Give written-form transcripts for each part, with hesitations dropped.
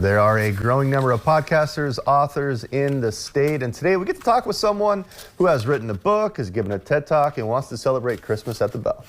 There are a growing number of podcasters, authors in the state, and today we get to talk with someone who has written a book, has given a TED Talk, and wants to celebrate Christmas at the Belle.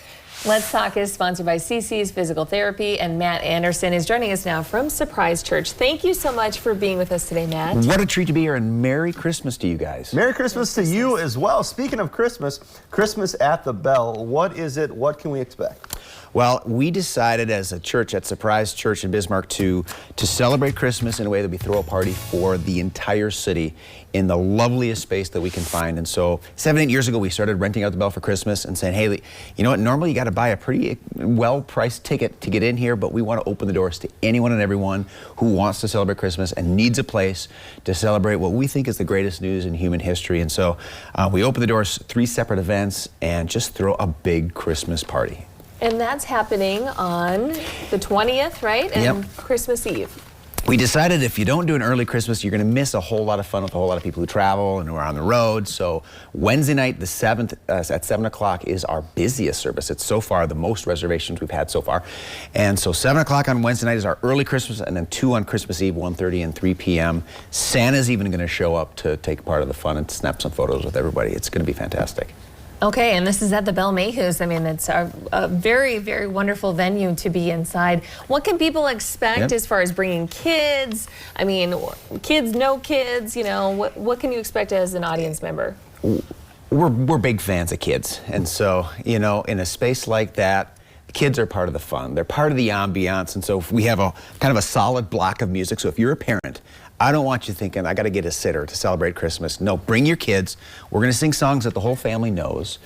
Let's Talk is sponsored by CC's Physical Therapy, and Matt Anderson is joining us now from Surprise Church. Thank you so much for being with us today, Matt. What a treat to be here, and Merry Christmas to you guys. Merry Christmas to you as well. Speaking of Christmas, Christmas at the Belle, what is it? What can we expect? Well, we decided as a church at Surprise Church in Bismarck to celebrate Christmas in a way that we throw a party for the entire city in the loveliest space that we can find. And so 7-8 years ago, we started renting out the Belle for Christmas and saying, hey, you know what, normally you got to buy a pretty well-priced ticket to get in here, but we want to open the doors to anyone and everyone who wants to celebrate Christmas and needs a place to celebrate what we think is the greatest news in human history. And so we open the doors, 3 separate events, and just throw a big Christmas party. And that's happening on the 20th, right? And yep. Christmas Eve. We decided if you don't do an early Christmas, you're going to miss a whole lot of fun with a whole lot of people who travel and who are on the road. So Wednesday night, the 7th, at 7 o'clock is our busiest service. It's so far the most reservations we've had so far. And so 7 o'clock on Wednesday night is our early Christmas, and then 2 on Christmas Eve, 1:30 and 3 p.m. Santa's even going to show up to take part of the fun and snap some photos with everybody. It's going to be fantastic. Okay, and this is at the Belle Mayhews. I mean, it's a very, very wonderful venue to be inside. What can people expect as far as bringing kids? I mean, kids, no kids, you know, what can you expect as an audience member? We're big fans of kids. And so, you know, in a space like that, kids are part of the fun. They're part of the ambiance. And so if we have a kind of a solid block of music. So if you're a parent, I don't want you thinking, I got to get a sitter to celebrate Christmas. No, bring your kids. We're going to sing songs that the whole family knows.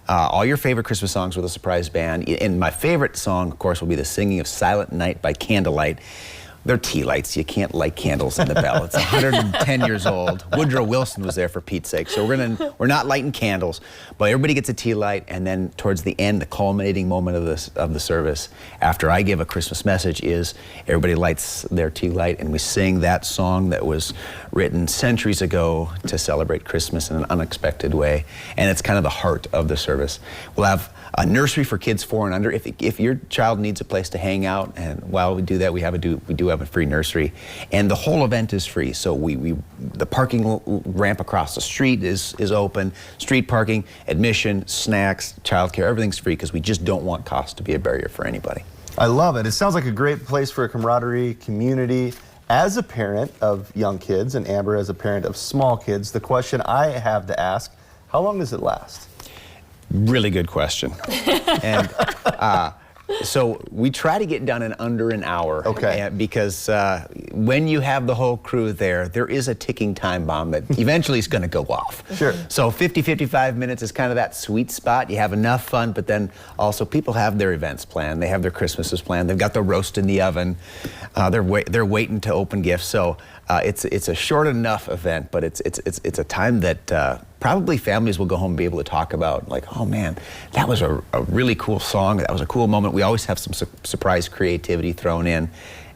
All your favorite Christmas songs with a surprise band. And my favorite song, of course, will be the singing of Silent Night by Candlelight. They're tea lights. You can't light candles in the Belle. It's 110 years old. Woodrow Wilson was there, for Pete's sake. So we're not lighting candles, but everybody gets a tea light, and then towards the end, the culminating moment of the service, after I give a Christmas message, is everybody lights their tea light, and we sing that song that was written centuries ago to celebrate Christmas in an unexpected way, and it's kind of the heart of the service. We'll have a nursery for kids 4 and under. If your child needs a place to hang out, and while we do that, we do have a free nursery, and the whole event is free. So the parking ramp across the street is open, street parking, admission, snacks, childcare, everything's free because we just don't want cost to be a barrier for anybody. I love it. It sounds like a great place for a camaraderie, community. As a parent of young kids, and Amber as a parent of small kids, the question I have to ask, how long does it last? Really good question. And so we try to get done in under an hour. Okay. Because when you have the whole crew there is a ticking time bomb that eventually is going to go off. Sure. So 50-55 minutes is kind of that sweet spot. You have enough fun, but then also people have their events planned. They have their Christmases planned. They've got the roast in the oven. They're waiting to open gifts. So it's a short enough event, but it's a time that probably families will go home and be able to talk about, like, oh man, that was a really cool song. That was a cool moment. We always have some surprise creativity thrown in.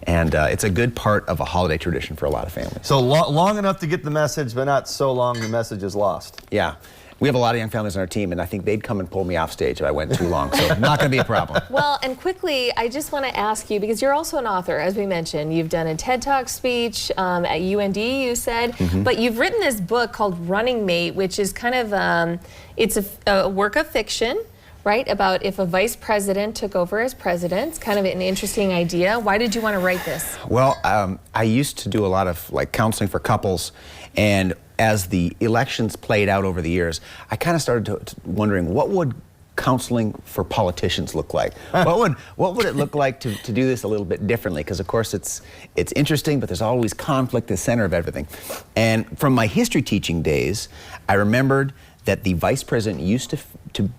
And it's a good part of a holiday tradition for a lot of families. So long enough to get the message, but not so long the message is lost. Yeah. We have a lot of young families on our team, and I think they'd come and pull me off stage if I went too long, so not going to be a problem. Well, and quickly, I just want to ask you, because you're also an author, as we mentioned. You've done a TED Talk speech at UND, you said, but you've written this book called Running Mate, which is kind of, it's a work of fiction, right, about if a vice president took over as president. It's kind of an interesting idea. Why did you want to write this? Well, I used to do a lot of counseling for couples, and as the elections played out over the years, I kind of started wondering, what would counseling for politicians look like? What would it look like to do this a little bit differently? Because of course it's interesting, but there's always conflict at the center of everything. And from my history teaching days, I remembered that the vice president used to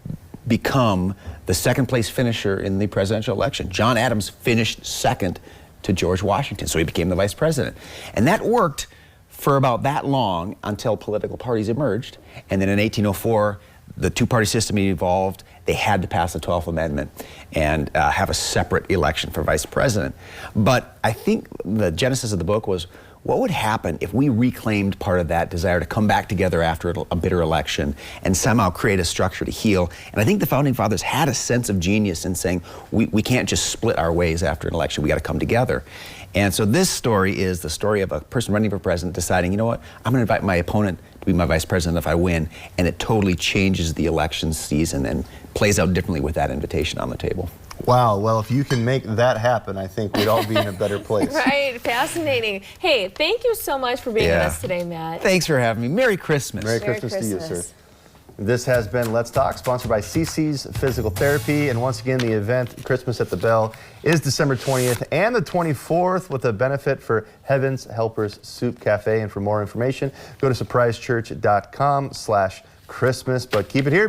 become the second place finisher in the presidential election. John Adams finished second to George Washington, so he became the vice president. And that worked for about that long until political parties emerged. And then in 1804, the two-party system evolved, they had to pass the 12th Amendment and have a separate election for vice president. But I think the genesis of the book was, what would happen if we reclaimed part of that desire to come back together after a bitter election and somehow create a structure to heal? And I think the Founding Fathers had a sense of genius in saying, we can't just split our ways after an election, we got to come together. And so this story is the story of a person running for president deciding, you know what, I'm going to invite my opponent to be my vice president if I win, and it totally changes the election season and plays out differently with that invitation on the table. Wow, well, if you can make that happen, I think we'd all be in a better place. Right, fascinating. Hey, thank you so much for being with us today, Matt. Thanks for having me. Merry Christmas. Merry Christmas to you, sir. This has been Let's Talk, sponsored by CC's Physical Therapy. And once again, the event, Christmas at the Belle, is December 20th and the 24th with a benefit for Heaven's Helpers Soup Cafe. And for more information, go to surprisechurch.com/Christmas. But keep it here.